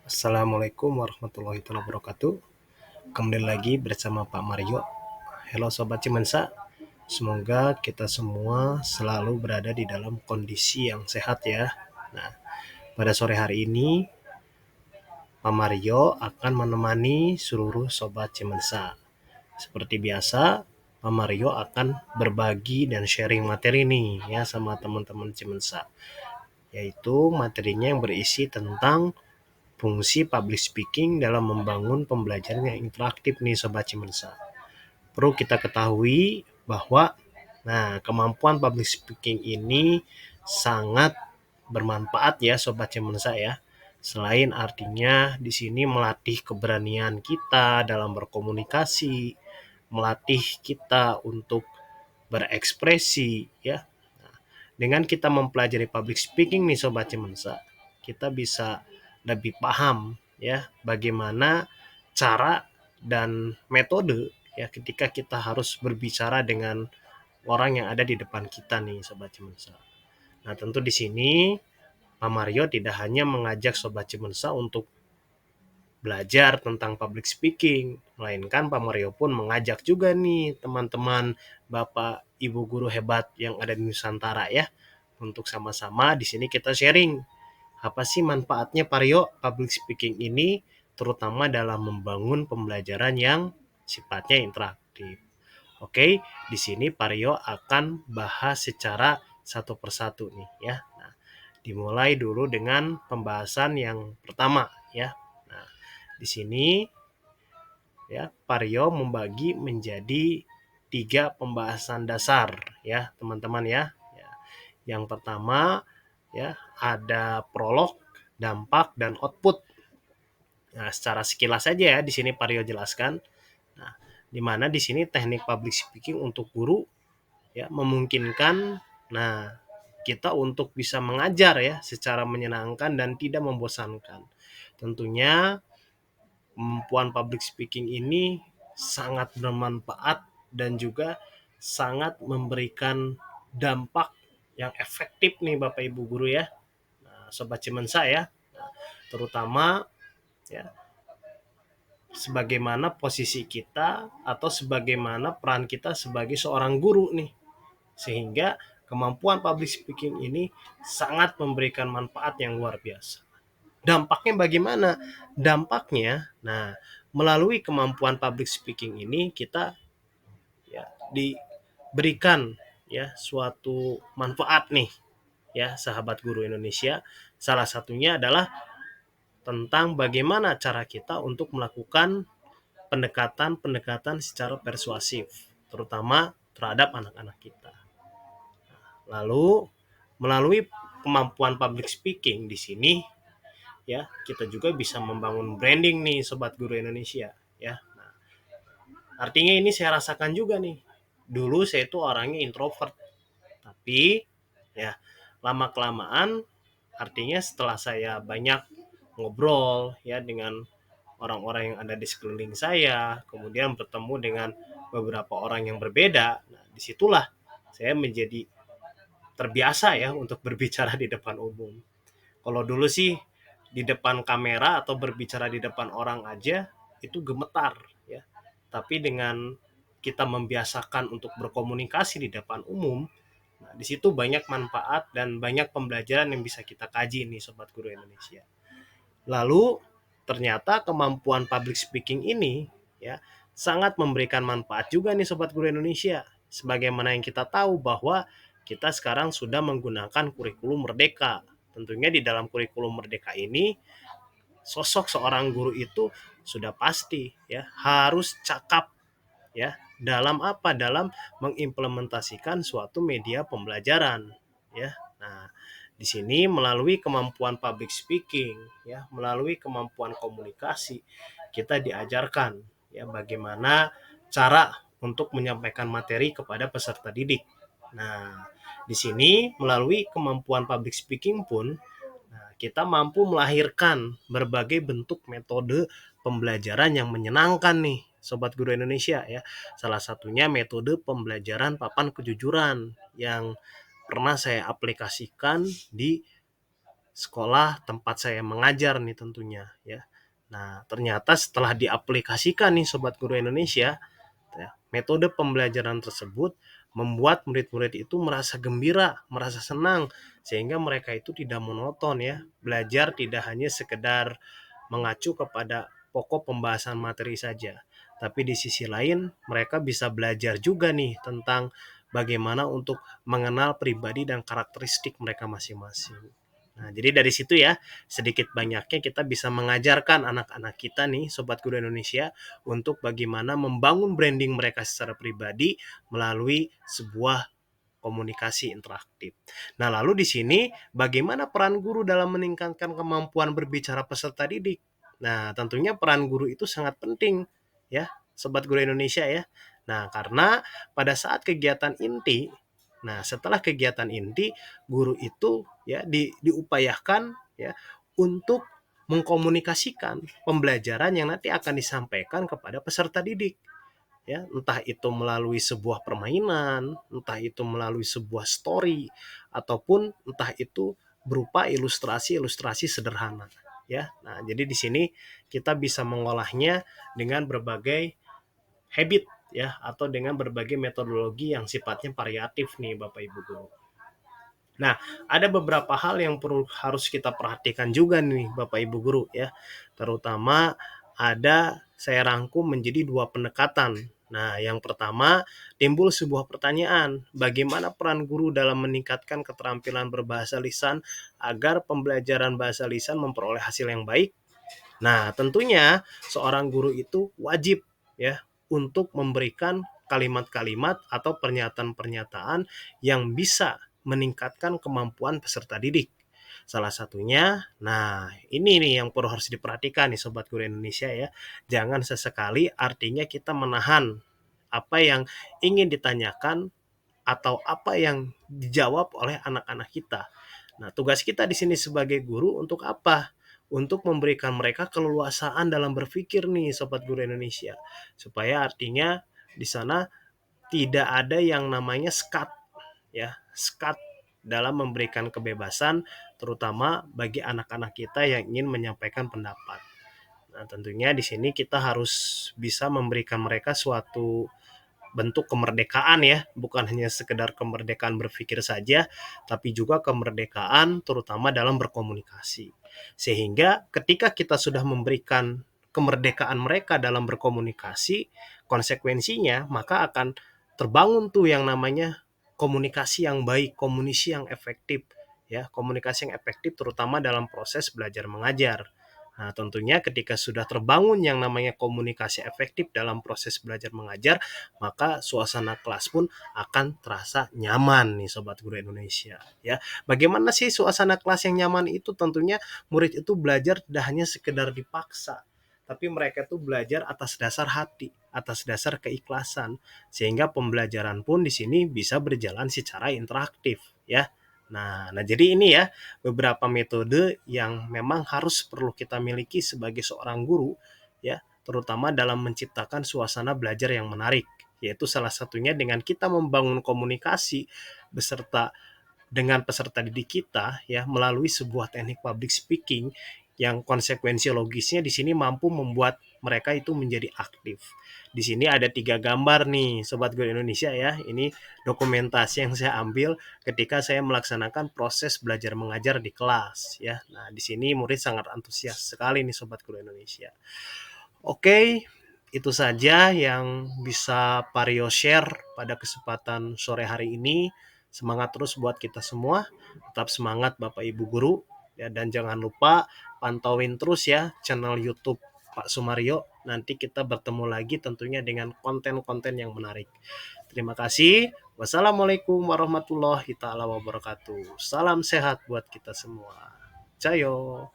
Assalamualaikum warahmatullahi wabarakatuh. Kembali lagi bersama Pak Mario. Halo Sobat Cimensa, semoga kita semua selalu berada di dalam kondisi yang sehat ya. Nah, pada sore hari ini Pak Mario akan menemani seluruh Sobat Cimensa. Seperti biasa, Pak Mario akan berbagi dan sharing materi nih ya sama teman-teman Cimensa. Yaitu materinya yang berisi tentang fungsi public speaking dalam membangun pembelajaran yang interaktif nih Sobat Cimensa. Perlu kita ketahui bahwa kemampuan public speaking ini sangat bermanfaat ya Sobat Cimensa ya. Selain artinya di sini melatih keberanian kita dalam berkomunikasi, melatih kita untuk berekspresi ya. Dengan kita mempelajari public speaking nih Sobat Cimensa, kita bisa lebih paham ya bagaimana cara dan metode ya ketika kita harus berbicara dengan orang yang ada di depan kita nih Sobat Cimensa. Nah, tentu di sini Pak Mario tidak hanya mengajak Sobat Cimensa untuk belajar tentang public speaking, melainkan Pak Mario pun mengajak juga nih teman-teman Bapak Ibu guru hebat yang ada di Nusantara ya untuk sama-sama di sini kita sharing apa sih manfaatnya Pak Rio public speaking ini terutama dalam membangun pembelajaran yang sifatnya interaktif. Oke, di sini Pak Rio akan bahas secara satu persatu nih ya. Nah, dimulai dulu dengan pembahasan yang pertama ya. Nah, di sini ya Pak Rio membagi menjadi 3 pembahasan dasar ya teman-teman ya. Yang pertama ya ada prolog, dampak, dan output. Nah, secara sekilas saja ya di sini Pak Rio jelaskan. Nah, di mana di sini teknik public speaking untuk guru ya memungkinkan kita untuk bisa mengajar ya secara menyenangkan dan tidak membosankan. Tentunya kemampuan public speaking ini sangat bermanfaat dan juga sangat memberikan dampak yang efektif nih Bapak Ibu guru ya. Nah, Sobat Cimensa ya. Nah, terutama ya sebagaimana posisi kita atau sebagaimana peran kita sebagai seorang guru nih. Sehingga kemampuan public speaking ini sangat memberikan manfaat yang luar biasa. Dampaknya bagaimana? Dampaknya, melalui kemampuan public speaking ini kita ya diberikan ya suatu manfaat nih ya sahabat guru Indonesia. Salah satunya adalah tentang bagaimana cara kita untuk melakukan pendekatan-pendekatan secara persuasif, terutama terhadap anak-anak kita. Lalu melalui kemampuan public speaking di sini ya kita juga bisa membangun branding nih sobat guru Indonesia ya. Nah, artinya ini saya rasakan juga nih. Dulu saya itu orangnya introvert, tapi ya lama kelamaan artinya setelah saya banyak ngobrol ya dengan orang-orang yang ada di sekeliling saya, kemudian bertemu dengan beberapa orang yang berbeda. Nah, disitulah saya menjadi terbiasa ya untuk berbicara di depan umum. Kalau dulu sih di depan kamera atau berbicara di depan orang aja itu gemetar ya. Tapi dengan kita membiasakan untuk berkomunikasi di depan umum, nah di situ banyak manfaat dan banyak pembelajaran yang bisa kita kaji nih sobat guru Indonesia. Lalu ternyata kemampuan public speaking ini ya sangat memberikan manfaat juga nih sobat guru Indonesia. Sebagaimana yang kita tahu bahwa kita sekarang sudah menggunakan kurikulum merdeka. Tentunya di dalam kurikulum merdeka ini sosok seorang guru itu sudah pasti ya harus cakap ya dalam apa dalam mengimplementasikan suatu media pembelajaran ya. Nah, di sini melalui kemampuan public speaking ya, melalui kemampuan komunikasi kita diajarkan ya bagaimana cara untuk menyampaikan materi kepada peserta didik. Nah, di sini melalui kemampuan public speaking pun kita mampu melahirkan berbagai bentuk metode pembelajaran yang menyenangkan nih Sobat Guru Indonesia ya. Salah satunya metode pembelajaran papan kejujuran yang pernah saya aplikasikan di sekolah tempat saya mengajar nih tentunya ya. Nah, ternyata setelah diaplikasikan nih Sobat Guru Indonesia, ya, metode pembelajaran tersebut membuat murid-murid itu merasa gembira, merasa senang, sehingga mereka itu tidak monoton ya. Belajar tidak hanya sekedar mengacu kepada pokok pembahasan materi saja, tapi di sisi lain mereka bisa belajar juga nih tentang bagaimana untuk mengenal pribadi dan karakteristik mereka masing-masing. Nah, jadi dari situ ya, sedikit banyaknya kita bisa mengajarkan anak-anak kita nih, Sobat Guru Indonesia, untuk bagaimana membangun branding mereka secara pribadi melalui sebuah komunikasi interaktif. Nah, lalu di sini bagaimana peran guru dalam meningkatkan kemampuan berbicara peserta didik? Nah, tentunya peran guru itu sangat penting ya, Sobat Guru Indonesia ya. Nah, karena pada saat kegiatan inti, nah setelah kegiatan inti, guru itu ya diupayakan ya untuk mengkomunikasikan pembelajaran yang nanti akan disampaikan kepada peserta didik ya, entah itu melalui sebuah permainan, entah itu melalui sebuah story, ataupun entah itu berupa ilustrasi-ilustrasi sederhana ya. Nah, jadi di sini kita bisa mengolahnya dengan berbagai habit ya, atau dengan berbagai metodologi yang sifatnya variatif nih Bapak Ibu Guru. Nah, ada beberapa hal yang harus kita perhatikan juga nih Bapak Ibu Guru ya. Terutama ada saya rangkum menjadi dua pendekatan. Nah, yang pertama timbul sebuah pertanyaan, bagaimana peran guru dalam meningkatkan keterampilan berbahasa lisan agar pembelajaran bahasa lisan memperoleh hasil yang baik? Nah, tentunya seorang guru itu wajib ya untuk memberikan kalimat-kalimat atau pernyataan-pernyataan yang bisa meningkatkan kemampuan peserta didik. Salah satunya, nah ini nih yang perlu harus diperhatikan nih Sobat Guru Indonesia ya. Jangan sesekali artinya kita menahan apa yang ingin ditanyakan atau apa yang dijawab oleh anak-anak kita. Nah, tugas kita di sini sebagai guru untuk apa? Untuk memberikan mereka keleluasaan dalam berpikir nih Sobat Guru Indonesia. Supaya artinya di sana tidak ada yang namanya skat ya, skat dalam memberikan kebebasan terutama bagi anak-anak kita yang ingin menyampaikan pendapat. Nah, tentunya di sini kita harus bisa memberikan mereka suatu bentuk kemerdekaan ya, bukan hanya sekedar kemerdekaan berpikir saja, tapi juga kemerdekaan terutama dalam berkomunikasi. Sehingga ketika kita sudah memberikan kemerdekaan mereka dalam berkomunikasi, konsekuensinya maka akan terbangun tuh yang namanya komunikasi yang baik, komunikasi yang efektif ya, komunikasi yang efektif terutama dalam proses belajar mengajar. Nah, tentunya ketika sudah terbangun yang namanya komunikasi efektif dalam proses belajar mengajar, maka suasana kelas pun akan terasa nyaman nih Sobat Guru Indonesia ya. Bagaimana sih suasana kelas yang nyaman itu? Tentunya murid itu belajar tidak hanya sekedar dipaksa, tapi mereka itu belajar atas dasar hati, atas dasar keikhlasan, sehingga pembelajaran pun di sini bisa berjalan secara interaktif ya. Nah, jadi ini ya beberapa metode yang memang harus perlu kita miliki sebagai seorang guru ya, terutama dalam menciptakan suasana belajar yang menarik, yaitu salah satunya dengan kita membangun komunikasi beserta dengan peserta didik kita ya melalui sebuah teknik public speaking yang konsekuensi logisnya di sini mampu membuat mereka itu menjadi aktif. Di sini ada 3 gambar nih Sobat Guru Indonesia ya. Ini dokumentasi yang saya ambil ketika saya melaksanakan proses belajar mengajar di kelas ya. Nah, di sini murid sangat antusias sekali nih Sobat Guru Indonesia. Oke, itu saja yang bisa Vario share pada kesempatan sore hari ini. Semangat terus buat kita semua. Tetap semangat Bapak Ibu Guru ya, dan jangan lupa pantauin terus ya channel YouTube Pak Sumario. Nanti kita bertemu lagi tentunya dengan konten-konten yang menarik. Terima kasih. Wassalamualaikum warahmatullahi taala wabarakatuh. Salam sehat buat kita semua. Cayo.